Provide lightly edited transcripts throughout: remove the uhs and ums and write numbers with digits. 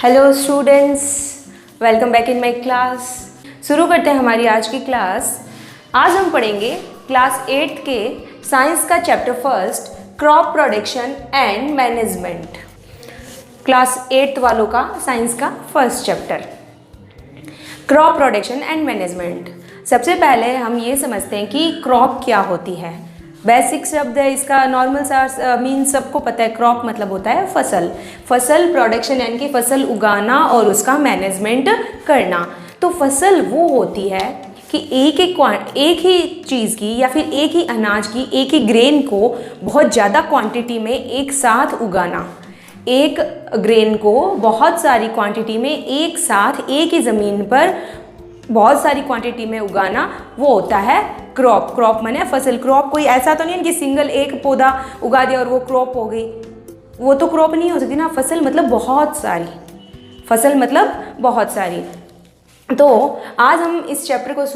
Hello students, welcome back in my class. शुरू करते हैं हमारी आज की क्लास। आज हम पढ़ेंगे क्लास 8 के साइंस का chapter first, crop production and management. Class 8 वालों का साइंस का first chapter, crop production and management. सबसे पहले हम ये समझते हैं कि क्रॉप क्या होती है। बेसिक शब्द है इसका, नॉर्मल सा मीन सबको पता है। क्रॉप मतलब होता है फसल। फसल प्रोडक्शन यानी कि फसल उगाना और उसका मैनेजमेंट करना। तो फसल वो होती है कि एक ही चीज़ की या फिर एक ही अनाज की, एक ही ग्रेन को बहुत ज़्यादा क्वांटिटी में एक साथ उगाना। एक ग्रेन को बहुत सारी क्वांटिटी में एक साथ एक ही ज़मीन पर बहुत सारी क्वांटिटी में उगाना, वो होता है क्रॉप। क्रॉप माने फसल। क्रॉप कोई ऐसा तो नहीं है कि सिंगल एक पौधा उगा दिया और वो क्रॉप हो गई, वो तो क्रॉप नहीं हो सकती ना। फसल मतलब बहुत सारी, फसल मतलब बहुत सारी। तो आज हम इस चैप्टर को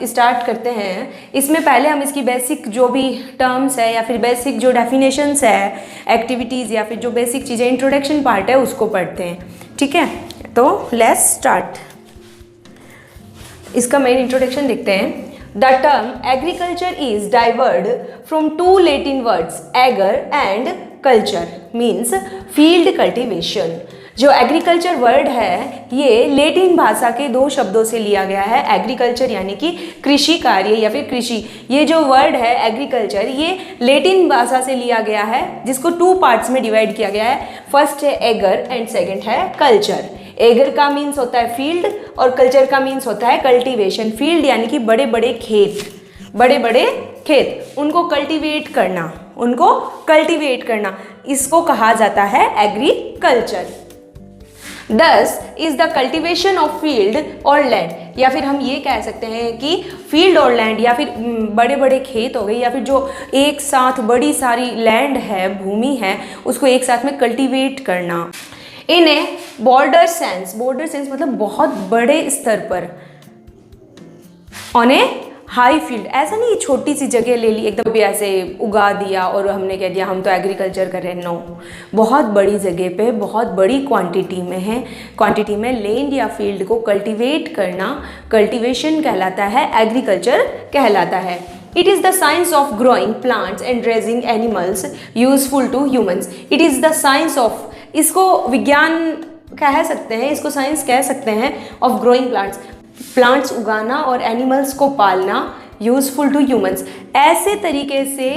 स्टार्ट करते हैं। इसमें पहले हम इसकी बेसिक जो भी टर्म्स है या फिर बेसिक जो डेफिनेशंस है, एक्टिविटीज़ या फिर जो बेसिक चीज़ें, इंट्रोडक्शन पार्ट है, उसको पढ़ते हैं। ठीक है, तो लेट्स स्टार्ट। इसका मेन इंट्रोडक्शन देखते हैं। The term agriculture is derived from two Latin words ager and culture, means field cultivation. जो एग्रीकल्चर वर्ड है ये लैटिन भाषा के दो शब्दों से लिया गया है। एग्रीकल्चर यानी कि कृषि कार्य या फिर कृषि। ये जो वर्ड है एग्रीकल्चर, ये लैटिन भाषा से लिया गया है, जिसको टू पार्ट्स में डिवाइड किया गया है। फर्स्ट है एगर एंड सेकंड है कल्चर। एगर का मीन्स होता है फील्ड और कल्चर का मीन्स होता है कल्टीवेशन। फील्ड यानी कि बड़े बड़े खेत, बड़े बड़े खेत, उनको कल्टीवेट करना, उनको कल्टीवेट करना, इसको कहा जाता है एग्रीकल्चर। दस is the cultivation of field और लैंड, या फिर हम ये कह सकते हैं कि फील्ड और लैंड या फिर बड़े बड़े खेत हो गए या फिर जो एक साथ बड़ी सारी लैंड है, भूमि है, उसको एक साथ में कल्टीवेट करना। In a border sense, border sense मतलब बहुत बड़े स्तर पर। ऑन ए हाई फील्ड, ऐसा नहीं छोटी सी जगह ले ली एकदम भी ऐसे उगा दिया और हमने कह दिया हम तो एग्रीकल्चर कर रहे हैं। नो, बहुत बड़ी जगह पे बहुत बड़ी क्वांटिटी में है, क्वांटिटी में लैंड या फील्ड को कल्टीवेट करना कल्टीवेशन कहलाता है, एग्रीकल्चर कहलाता है। It is the science of growing plants and raising animals useful to humans. It is the science of, इसको विज्ञान कह सकते हैं, इसको साइंस कह सकते हैं, ऑफ ग्रोइंग प्लांट्स, प्लांट्स उगाना और एनिमल्स को पालना, यूजफुल टू ह्यूमन्स, ऐसे तरीके से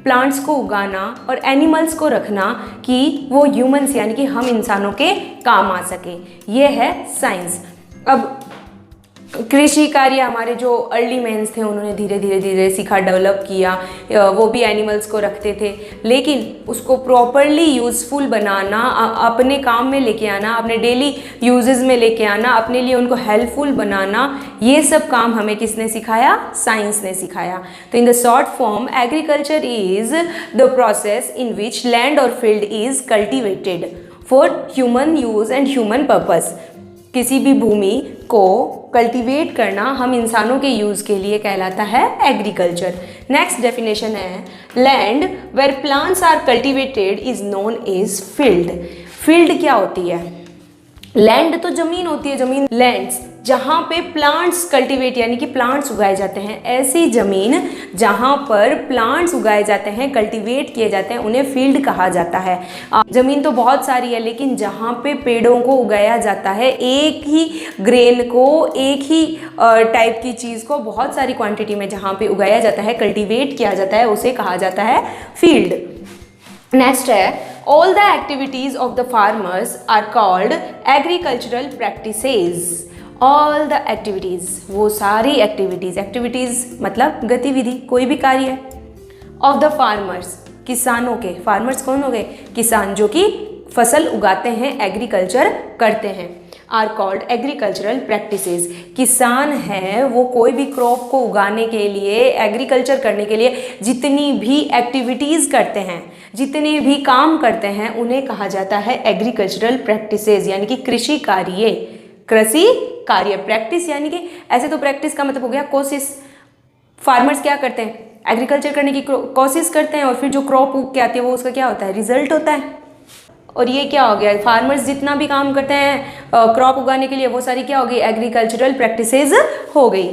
प्लांट्स को उगाना और एनिमल्स को रखना कि वो ह्यूमन्स यानी कि हम इंसानों के काम आ सके। ये है साइंस। अब कृषि कार्य हमारे जो अर्ली मैन्स थे उन्होंने धीरे धीरे सीखा, डेवलप किया। वो भी एनिमल्स को रखते थे, लेकिन उसको प्रॉपरली यूज़फुल बनाना, अपने काम में लेके आना, अपने डेली यूजेस में लेके आना, अपने लिए उनको हेल्पफुल बनाना, ये सब काम हमें किसने सिखाया? साइंस ने सिखाया। तो in the short form, agriculture is the process in which land और field is cultivated for human use and human purpose. किसी भी भूमि को कल्टीवेट करना हम इंसानों के यूज़ के लिए कहलाता है एग्रीकल्चर। नेक्स्ट डेफिनेशन है, land where plants are cultivated is known as field. Field क्या होती है? लैंड तो जमीन होती है, जमीन, लैंड्स जहाँ पे प्लांट्स कल्टीवेट यानी कि प्लांट्स उगाए जाते हैं, ऐसी ज़मीन जहाँ पर प्लांट्स उगाए जाते हैं, कल्टीवेट किए जाते हैं, उन्हें फील्ड कहा जाता है। ज़मीन तो बहुत सारी है, लेकिन जहाँ पे पेड़ों को उगाया जाता है, एक ही ग्रेन को, एक ही टाइप की चीज़ को बहुत सारी क्वांटिटी में जहाँ पे उगाया जाता है, कल्टीवेट किया जाता है, उसे कहा जाता है फील्ड। नेक्स्ट है, all the activities of the farmers are called agricultural practices। all the activities, वो सारी एक्टिविटीज़, एक्टिविटीज़ मतलब गतिविधि, कोई भी कार्य, of the farmers, किसानों के, फार्मर्स कौन हो गए? किसान, जो कि फसल उगाते हैं, एग्रीकल्चर करते हैं, आर कॉल्ड एग्रीकल्चरल प्रैक्टिसेस। किसान है वो कोई भी क्रॉप को उगाने के लिए, एग्रीकल्चर करने के लिए जितनी भी एक्टिविटीज़ करते हैं, जितने भी काम करते हैं, उन्हें कहा जाता है एग्रीकल्चरल प्रैक्टिसेस, यानी कि कृषि कार्य। कृषि कार्य, प्रैक्टिस यानी कि, ऐसे तो प्रैक्टिस का मतलब हो गया कोशिश। फार्मर्स क्या करते हैं? एग्रीकल्चर करने की कोशिश करते हैं और फिर जो क्रॉप उग के आती है वो उसका क्या होता है? रिजल्ट होता है। और ये क्या हो गया, फार्मर्स जितना भी काम करते हैं क्रॉप उगाने के लिए वो सारी क्या हो गई, एग्रीकल्चरल प्रैक्टिसेस हो गई।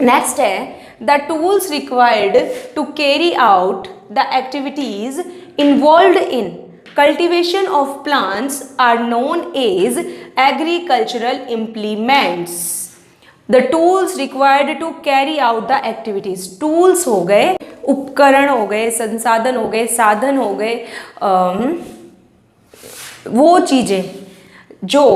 नेक्स्ट है the tools required to carry out the activities involved in cultivation of plants are known as agricultural implements. The tools required to carry out the activities. Tools हो गए, उपकरण हो गए, संसाधन हो गए, साधन हो गए, वो चीज़ें जो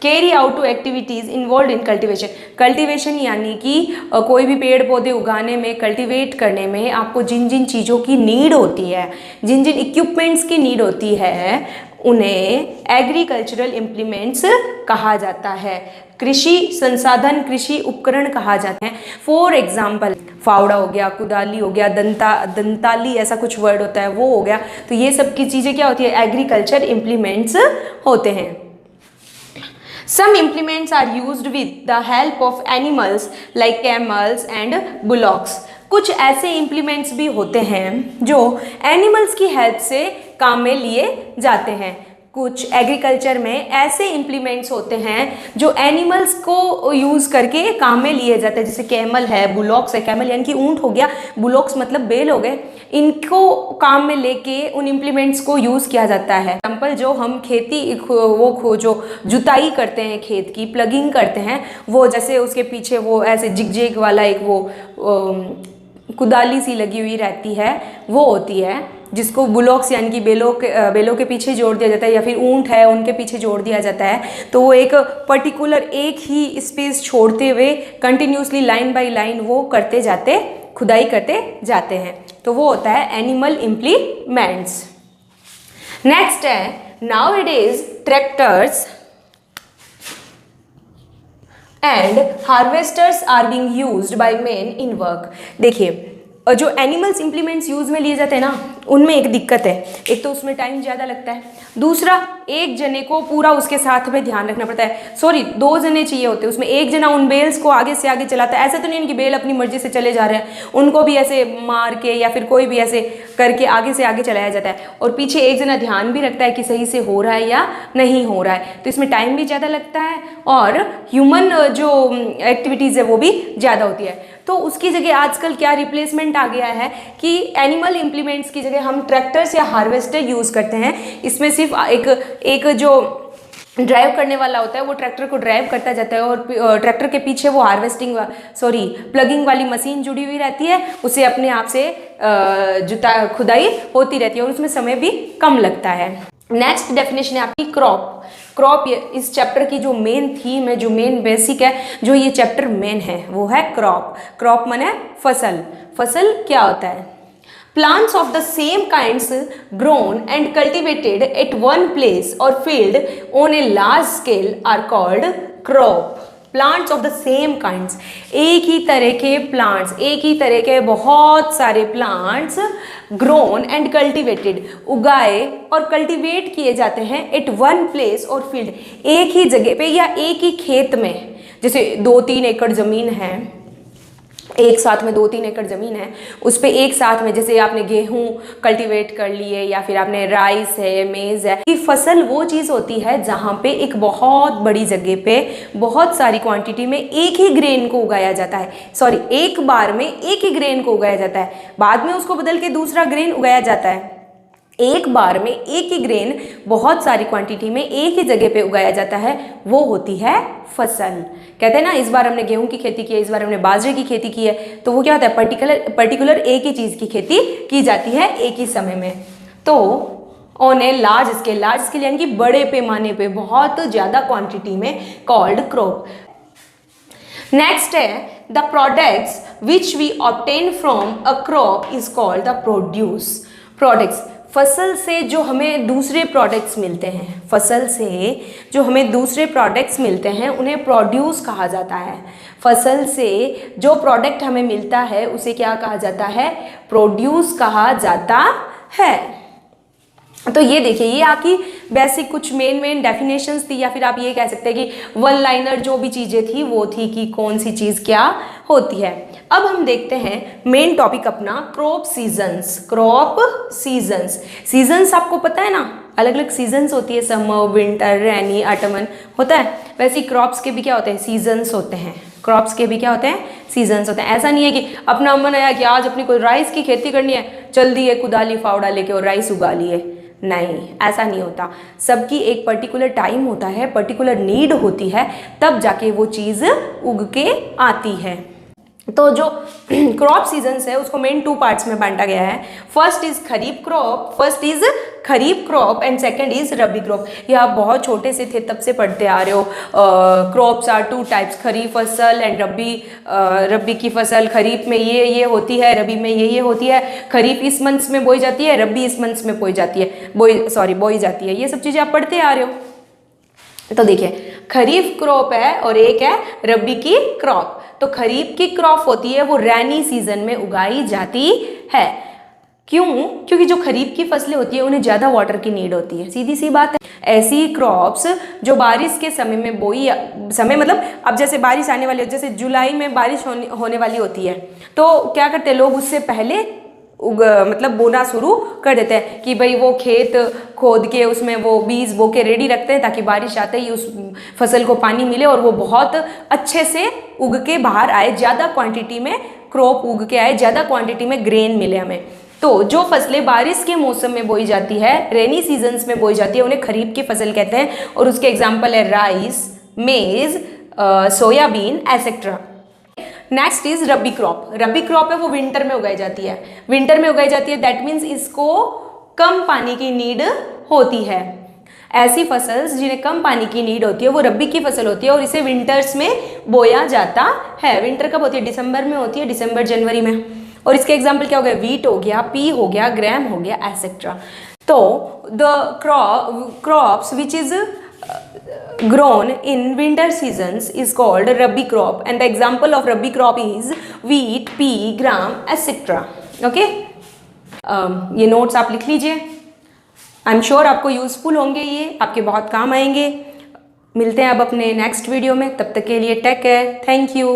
carry out to activities involve in cultivation. Cultivation यानी कि कोई भी पेड़ पौधे उगाने में, कल्टिवेट करने में आपको जिन जिन चीज़ों की नीड होती है, जिन जिन इक्विपमेंट्स की नीड होती है, उन्हें एग्रीकल्चरल इम्प्लीमेंट्स कहा जाता है, कृषि संसाधन, कृषि उपकरण कहा जाते हैं। फॉर एग्जाम्पल फावड़ा हो गया, कुदाली हो गया, दंताली ऐसा कुछ वर्ड होता है वो हो गया। तो ये सब की चीज़ें क्या होती है, एग्रीकल्चर इम्प्लीमेंट्स होते हैं। Some implements are used with the help of animals like camels and bullocks. कुछ ऐसे implements भी होते हैं जो animals की help से काम में लिए जाते हैं। कुछ एग्रीकल्चर में ऐसे इम्प्लीमेंट्स होते हैं जो एनिमल्स को यूज़ करके काम में लिए जाते हैं, जैसे कैमल है, बुलॉक्स है, कैमल यानी कि ऊंट हो गया, बुलॉक्स मतलब बैल हो गए, इनको काम में लेके उन इम्प्लीमेंट्स को यूज़ किया जाता है। एग्जाम्पल जो हम खेती जो जुताई करते हैं, खेत की प्लगिंग करते हैं, वो जैसे उसके पीछे वो ऐसे जिग वाला एक वो कुदाली सी लगी हुई रहती है, वो होती है जिसको बुलॉक्स यानी कि बेलों के पीछे जोड़ दिया जाता है, या फिर ऊंट है उनके पीछे जोड़ दिया जाता है। तो वो एक पर्टिकुलर एक ही स्पेस छोड़ते हुए कंटिन्यूसली लाइन बाय लाइन वो करते जाते, खुदाई करते जाते हैं, तो वो होता है एनिमल इम्प्लीमेंट्स। नेक्स्ट है nowadays tractors and harvesters are being used by men in work. देखिए जो एनिमल्स इम्प्लीमेंट्स यूज़ में लिए जाते हैं ना, उनमें एक दिक्कत है, एक तो उसमें टाइम ज़्यादा लगता है, दूसरा एक जने को पूरा उसके साथ में ध्यान रखना पड़ता है, सॉरी 2 जने चाहिए होते हैं, उसमें एक जना उन बेल्स को आगे से आगे चलाता है। ऐसा तो नहीं है कि बेल अपनी मर्जी से चले जा रहे हैं, उनको भी ऐसे मार के या फिर कोई भी ऐसे करके आगे से आगे चलाया जाता है, और पीछे एक जना ध्यान भी रखता है कि सही से हो रहा है या नहीं हो रहा है। तो इसमें टाइम भी ज़्यादा लगता है और ह्यूमन जो एक्टिविटीज़ है वो भी ज़्यादा होती है। तो उसकी जगह आजकल क्या रिप्लेसमेंट आ गया है कि एनिमल इम्प्लीमेंट्स की जगह हम ट्रैक्टर्स या हार्वेस्टर यूज़ करते हैं। इसमें सिर्फ एक जो ड्राइव करने वाला होता है वो ट्रैक्टर को ड्राइव करता जाता है, और ट्रैक्टर के पीछे वो प्लगिंग वाली मशीन जुड़ी हुई रहती है, उसे अपने आप से खुदाई होती रहती है और उसमें समय भी कम लगता है। नेक्स्ट डेफिनेशन है आपकी क्रॉप। क्रॉप इस चैप्टर की जो मेन थीम है, जो मेन बेसिक है, जो ये चैप्टर मेन है वो है क्रॉप। क्रॉप माने फसल। फसल क्या होता है? Plants of the same kinds grown and cultivated at one place or field on a large scale are called crop. Plants of the same kinds, एक ही तरह के plants, एक ही तरह के बहुत सारे plants grown and cultivated, उगाए और cultivate किए जाते हैं at one place और field, एक ही जगह पे या एक ही खेत में। जैसे 2-3 एकड़ ज़मीन है, एक साथ में 2-3 एकड़ ज़मीन है, उस पर एक साथ में जैसे आपने गेहूं कल्टीवेट कर लिए या फिर आपने राइस है, मेज़ है। ये फसल वो चीज़ होती है जहाँ पे एक बहुत बड़ी जगह पे बहुत सारी क्वांटिटी में एक ही ग्रेन को उगाया जाता है, एक बार में एक ही ग्रेन को उगाया जाता है, बाद में उसको बदल के दूसरा ग्रेन उगाया जाता है। एक बार में एक ही ग्रेन बहुत सारी क्वांटिटी में एक ही जगह पे उगाया जाता है, वो होती है फसल। कहते हैं ना, इस बार हमने गेहूं की खेती की है, इस बार हमने बाजरे की खेती की है, तो वो क्या होता है, पर्टिकुलर एक ही चीज़ की खेती की जाती है एक ही समय में। तो ऑन ए लार्ज स्केल यानी कि बड़े पैमाने पे बहुत ज़्यादा क्वांटिटी में कॉल्ड क्रॉप। नेक्स्ट है the products which we obtain from a crop is called the produce. Products, फसल से जो हमें दूसरे प्रोडक्ट्स मिलते हैं, फसल से जो हमें दूसरे प्रोडक्ट्स मिलते हैं उन्हें प्रोड्यूस कहा जाता है। फसल से जो प्रोडक्ट हमें मिलता है उसे क्या कहा जाता है? प्रोड्यूस कहा जाता है। तो ये देखिए, ये आपकी बेसिक कुछ मेन डेफिनेशंस थी, या फिर आप ये कह सकते हैं कि 1 लाइनर जो भी चीज़ें थी वो थी कि कौन सी चीज़ क्या होती है। अब हम देखते हैं मेन टॉपिक अपना, crop seasons. Crop seasons, seasons आपको पता है ना, अलग अलग सीजन्स होती है, समर, विंटर, रेनी, ऑटमन होता है, वैसे ही क्रॉप्स के भी क्या होते हैं, सीजन्स होते हैं। क्रॉप्स के भी क्या होते हैं, सीजन्स होते हैं। ऐसा नहीं है कि अपना मन आया कि आज अपनी कोई राइस की खेती करनी है, चल दिए कुदाली फावड़ा लेके और राइस उगा लिए, नहीं, ऐसा नहीं होता। सबकी एक पर्टिकुलर टाइम होता है, पर्टिकुलर नीड होती है, तब जाके वो चीज़ उग के आती है। तो जो क्रॉप सीजन्स है उसको मेन 2 पार्ट्स में बांटा गया है। First is kharif crop and second is rabi crop. ये आप बहुत छोटे से थे तब से पढ़ते आ रहे हो। क्रॉप्स आर 2 टाइप्स, खरीफ फसल एंड रबी की फसल। खरीफ में ये होती है, रबी में ये होती है। खरीफ इस मंथ्स में बोई जाती है, रबी इस मंथ्स में बोई जाती है। ये सब चीज़ें आप पढ़ते आ रहे हो। तो देखिए, खरीफ क्रॉप है और एक है रबी की क्रॉप। तो खरीफ की क्रॉप होती है वो रैनी सीजन में उगाई जाती है। क्यों? क्योंकि जो खरीफ की फसलें होती है उन्हें ज़्यादा वाटर की नीड होती है, सीधी सी बात है। ऐसी क्रॉप्स जो बारिश के समय में मतलब अब जैसे बारिश आने वाली है, जैसे जुलाई में बारिश होने वाली होती है, तो क्या करते हैं लोग, उससे पहले मतलब बोना शुरू कर देते हैं कि भाई वो खेत खोद के उसमें वो बीज बो के रेडी रखते हैं ताकि बारिश आते ही उस फसल को पानी मिले और वो बहुत अच्छे से उग के बाहर आए, ज़्यादा क्वांटिटी में क्रॉप उग के आए, ज़्यादा क्वांटिटी में ग्रेन मिले हमें। तो जो फसलें बारिश के मौसम में बोई जाती है, रेनी सीजन्स में बोई जाती है, उन्हें खरीफ की फसल कहते हैं। और उसके एग्जाम्पल है राइस, मेज, soybean etcetera. Next is rabi crop. Rabi crop है वो विंटर में उगाई जाती है। दैट मीन्स इसको कम पानी की नीड होती है। ऐसी फसल जिन्हें कम पानी की नीड होती है वो रबी की फसल होती है और इसे विंटर्स में बोया जाता है। विंटर कब होती है? दिसंबर में होती है, दिसंबर जनवरी में। और इसके एग्जाम्पल क्या हो गया? वीट हो गया, पी हो गया, ग्राम हो गया, एसेट्रा। तो the crops which is grown in winter seasons is called rabi crop and the example of rabi crop is wheat, pea, gram, etc. Okay? ये नोट्स आप लिख लीजिए। आई एम श्योर आपको यूजफुल होंगे, ये आपके बहुत काम आएंगे। मिलते हैं अब अपने नेक्स्ट वीडियो में, तब तक के लिए टेक केयर, थैंक यू।